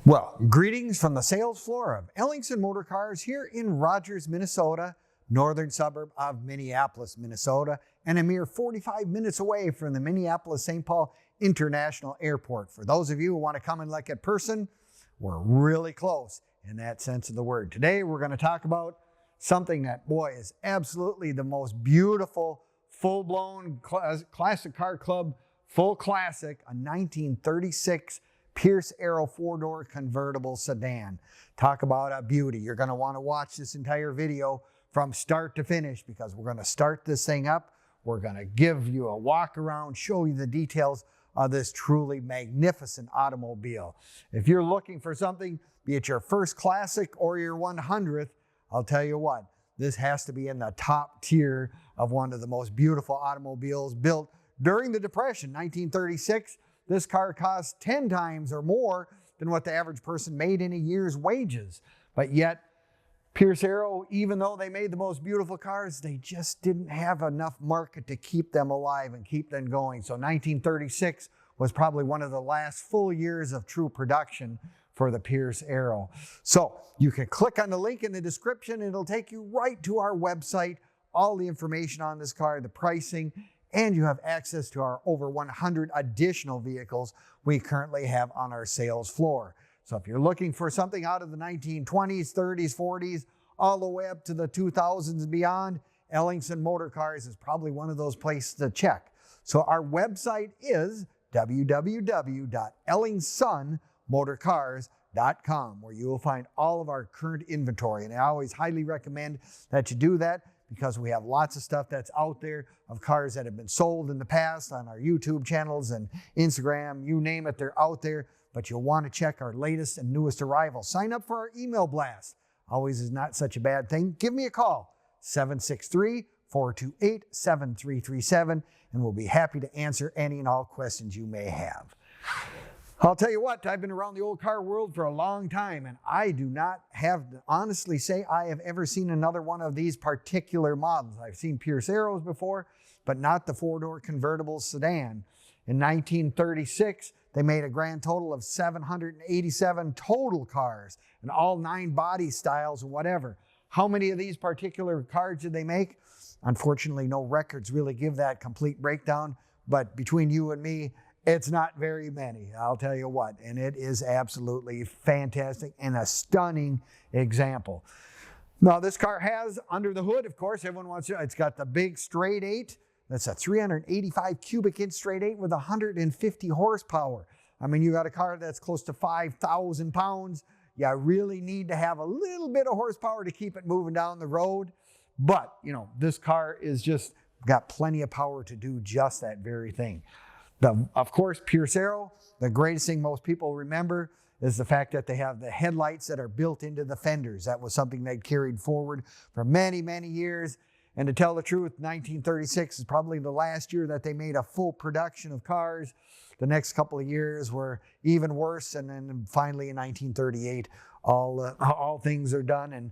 Well, greetings from the sales floor of Ellingson Motor Cars here in Rogers, Minnesota, northern suburb of Minneapolis, Minnesota, and a mere 45 minutes away from the Minneapolis-St. Paul International Airport. For those of you who want to come and look at person, we're really close in that sense of the word. Today, we're going to talk about something that, boy, is absolutely the most beautiful, full-blown classic car club, full classic, a 1936 Pierce-Arrow four-door convertible sedan. Talk about a beauty. You're going to want to watch this entire video from start to finish because we're going to start this thing up. We're going to give you a walk around, show you the details of this truly magnificent automobile. If you're looking for something, be it your first classic or your 100th, I'll tell you what, this has to be in the top tier of one of the most beautiful automobiles built during the Depression, 1936. This car cost 10 times or more than what the average person made in a year's wages. But yet, Pierce-Arrow, even though they made the most beautiful cars, they just didn't have enough market to keep them alive and keep them going. So 1936 was probably one of the last full years of true production for the Pierce-Arrow. So you can click on the link in the description. It'll take you right to our website, all the information on this car, the pricing, and you have access to our over 100 additional vehicles we currently have on our sales floor. So if you're looking for something out of the 1920s, 30s, 40s, all the way up to the 2000s and beyond, Ellingson Motor Cars is probably one of those places to check. So our website is www.ellingsonmotorcars.com, where you will find all of our current inventory. And I always highly recommend that you do that, because we have lots of stuff that's out there of cars that have been sold in the past on our YouTube channels and Instagram, you name it, they're out there. But you'll want to check our latest and newest arrivals. Sign up for our email blast. Always is not such a bad thing. Give me a call, 763-428-7337, and we'll be happy to answer any and all questions you may have. I'll tell you what, I've been around the old car world for a long time, and I do not have to honestly say I have ever seen another one of these particular models. I've seen Pierce-Arrows before, but not the four-door convertible sedan. In 1936, they made a grand total of 787 total cars, and all 9 body styles and whatever. How many of these particular cars did they make? Unfortunately, no records really give that complete breakdown, but between you and me, it's not very many, I'll tell you what, and it is absolutely fantastic and a stunning example. Now, this car has, under the hood, of course, everyone wants to, it's got the big straight 8. That's a 385 cubic inch straight 8 with 150 horsepower. I mean, you got a car that's close to 5,000 pounds. You really need to have a little bit of horsepower to keep it moving down the road. But, you know, this car is just got plenty of power to do just that very thing. Of course, Pierce-Arrow, the greatest thing most people remember is the fact that they have the headlights that are built into the fenders. That was something they carried forward for many, many years. And to tell the truth, 1936 is probably the last year that they made a full production of cars. The next couple of years were even worse. And then finally in 1938, all things are done. And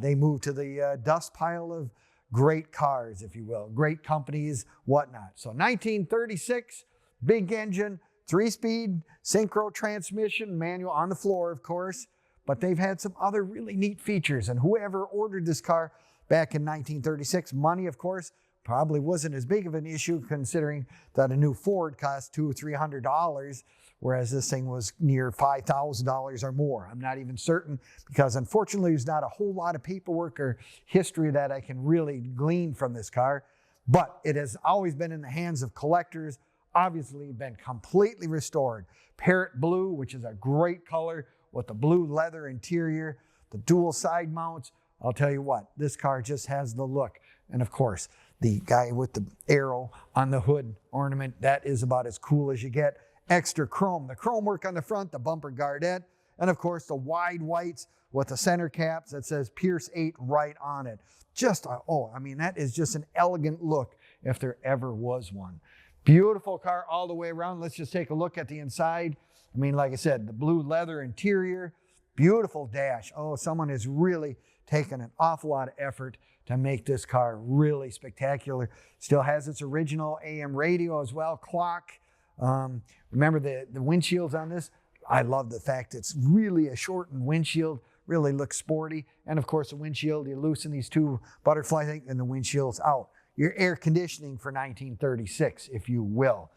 they moved to the dust pile of great cars, if you will, great companies, whatnot. So 1936, big engine, 3-speed, synchro transmission, manual on the floor, of course. But they've had some other really neat features. And whoever ordered this car back in 1936, money, of course, probably wasn't as big of an issue, considering that a new Ford cost $200 or $300, whereas this thing was near $5,000 or more. I'm not even certain, because unfortunately there's not a whole lot of paperwork or history that I can really glean from this car. But it has always been in the hands of collectors, obviously been completely restored. Parrot Blue, which is a great color with the blue leather interior, the dual side mounts. I'll tell you what, this car just has the look. And of course, the guy with the arrow on the hood ornament, that is about as cool as you get. Extra chrome, the chrome work on the front, the bumper guardette, and of course the wide whites with the center caps that says Pierce 8 right on it. Just, I mean, that is just an elegant look if there ever was one. Beautiful car all the way around. Let's just take a look at the inside. I mean, like I said, the blue leather interior, beautiful dash. Oh, someone has really taken an awful lot of effort to make this car really spectacular. Still has its original AM radio as well, clock. Remember the windshields on this? I love the fact it's really a shortened windshield, really looks sporty. And of course the windshield, you loosen these two butterfly things and the windshield's out. Your air conditioning for 1936, if you will.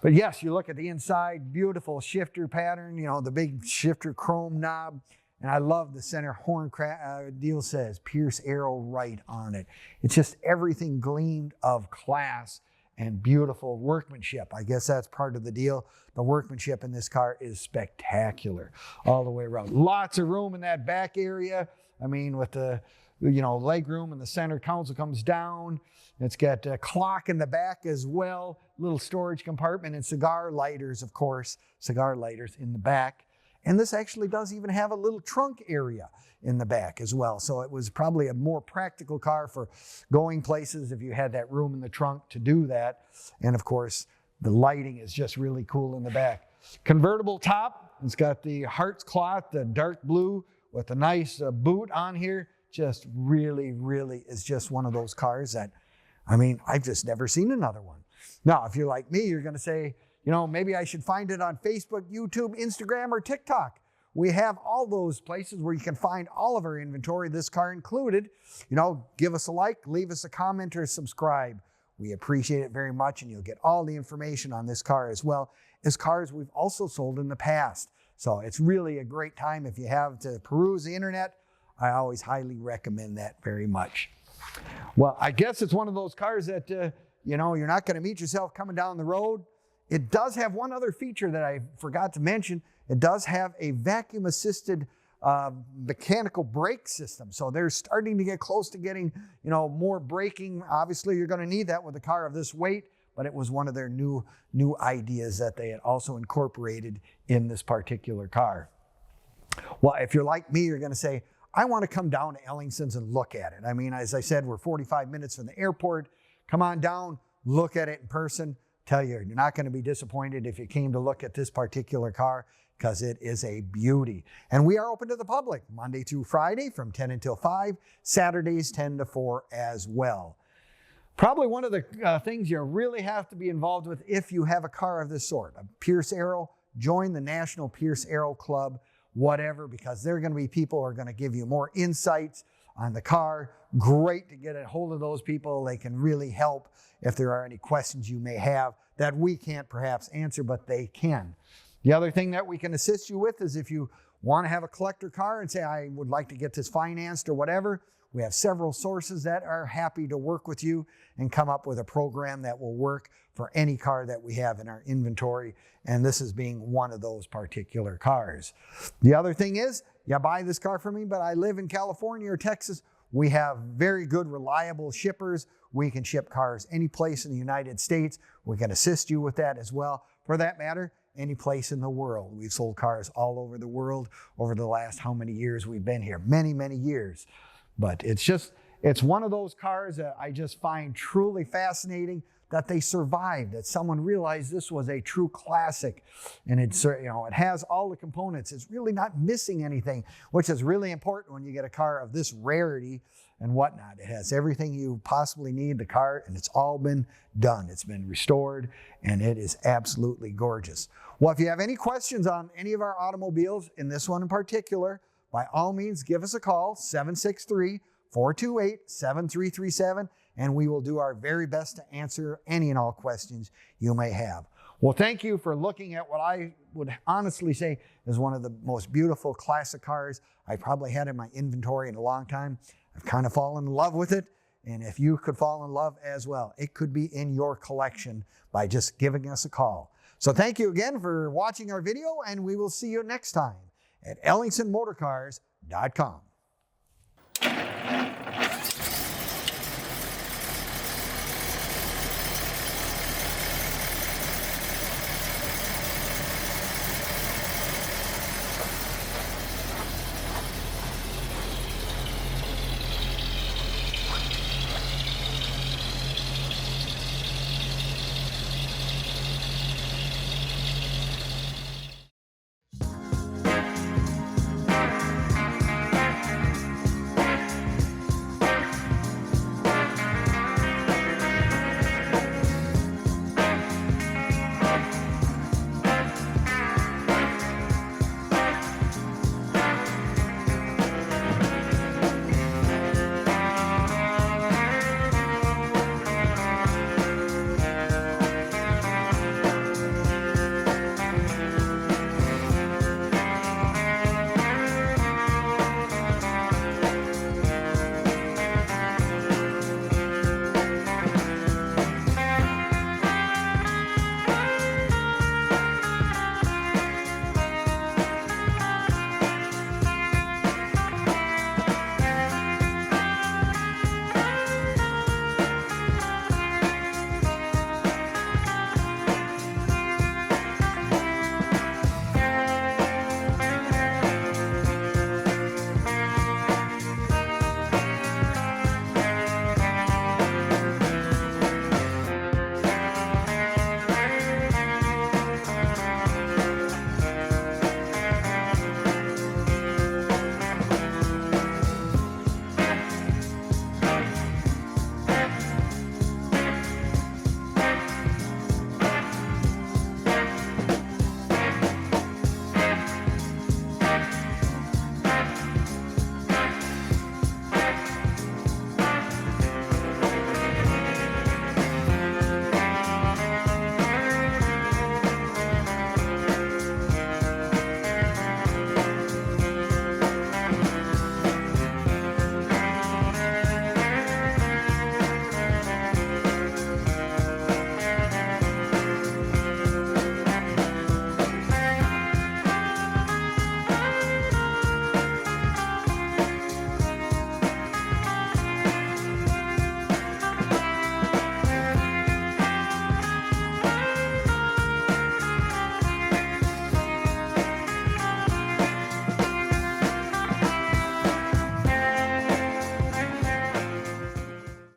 But yes, you look at the inside, beautiful shifter pattern, you know, the big shifter chrome knob. And I love the center horn deal says Pierce-Arrow right on it. It's just everything gleamed of class and beautiful workmanship. I guess that's part of the deal. The workmanship in this car is spectacular all the way around. Lots of room in that back area. I mean, with the, you know, leg room and the center console comes down. It's got a clock in the back as well. Little storage compartment and cigar lighters, of course. Cigar lighters in the back. And this actually does even have a little trunk area in the back as well. So it was probably a more practical car for going places if you had that room in the trunk to do that. And of course, the lighting is just really cool in the back. Convertible top. It's got the Hartz-cloth, the dark blue with a nice boot on here. Just really, really is just one of those cars that, I mean, I've just never seen another one. Now, if you're like me, you're going to say, you know, maybe I should find it on Facebook, YouTube, Instagram, or TikTok. We have all those places where you can find all of our inventory, this car included. You know, give us a like, leave us a comment, or subscribe. We appreciate it very much, and you'll get all the information on this car as well as cars we've also sold in the past. So it's really a great time if you have to peruse the internet. I always highly recommend that very much. Well, I guess it's one of those cars that, you know, you're not going to meet yourself coming down the road. It does have one other feature that I forgot to mention. It does have a vacuum-assisted mechanical brake system. So they're starting to get close to getting, you know, more braking. Obviously, you're going to need that with a car of this weight, but it was one of their new ideas that they had also incorporated in this particular car. Well, if you're like me, you're going to say, I want to come down to Ellingson's and look at it. I mean, as I said, we're 45 minutes from the airport. Come on down, look at it in person. Tell you, you're not going to be disappointed if you came to look at this particular car because it is a beauty. And we are open to the public Monday through Friday from 10 until 5, Saturdays 10 to 4 as well. Probably one of the things you really have to be involved with if you have a car of this sort, a Pierce-Arrow, join the National Pierce-Arrow Club, whatever, because there are going to be people who are going to give you more insights on the car. Great to get a hold of those people. They can really help if there are any questions you may have that we can't perhaps answer, but they can. The other thing that we can assist you with is if you want to have a collector car and say, I would like to get this financed or whatever, we have several sources that are happy to work with you and come up with a program that will work for any car that we have in our inventory. And this is being one of those particular cars. The other thing is, you buy this car from me, but I live in California or Texas. We have very good, reliable shippers. We can ship cars any place in the United States. We can assist you with that as well. For that matter, any place in the world. We've sold cars all over the world over the last how many years we've been here? Many, many years. But it's one of those cars that I just find truly fascinating that they survived, that someone realized this was a true classic. And it's, you know, it has all the components. It's really not missing anything, which is really important when you get a car of this rarity and whatnot. It has everything you possibly need, the car, and it's all been done. It's been restored, and it is absolutely gorgeous. Well, if you have any questions on any of our automobiles, in this one in particular, by all means, give us a call, 763-428-7337, and we will do our very best to answer any and all questions you may have. Well, thank you for looking at what I would honestly say is one of the most beautiful classic cars I probably had in my inventory in a long time. I've kind of fallen in love with it, and if you could fall in love as well, it could be in your collection by just giving us a call. So thank you again for watching our video, and we will see you next time at EllingsonMotorcars.com.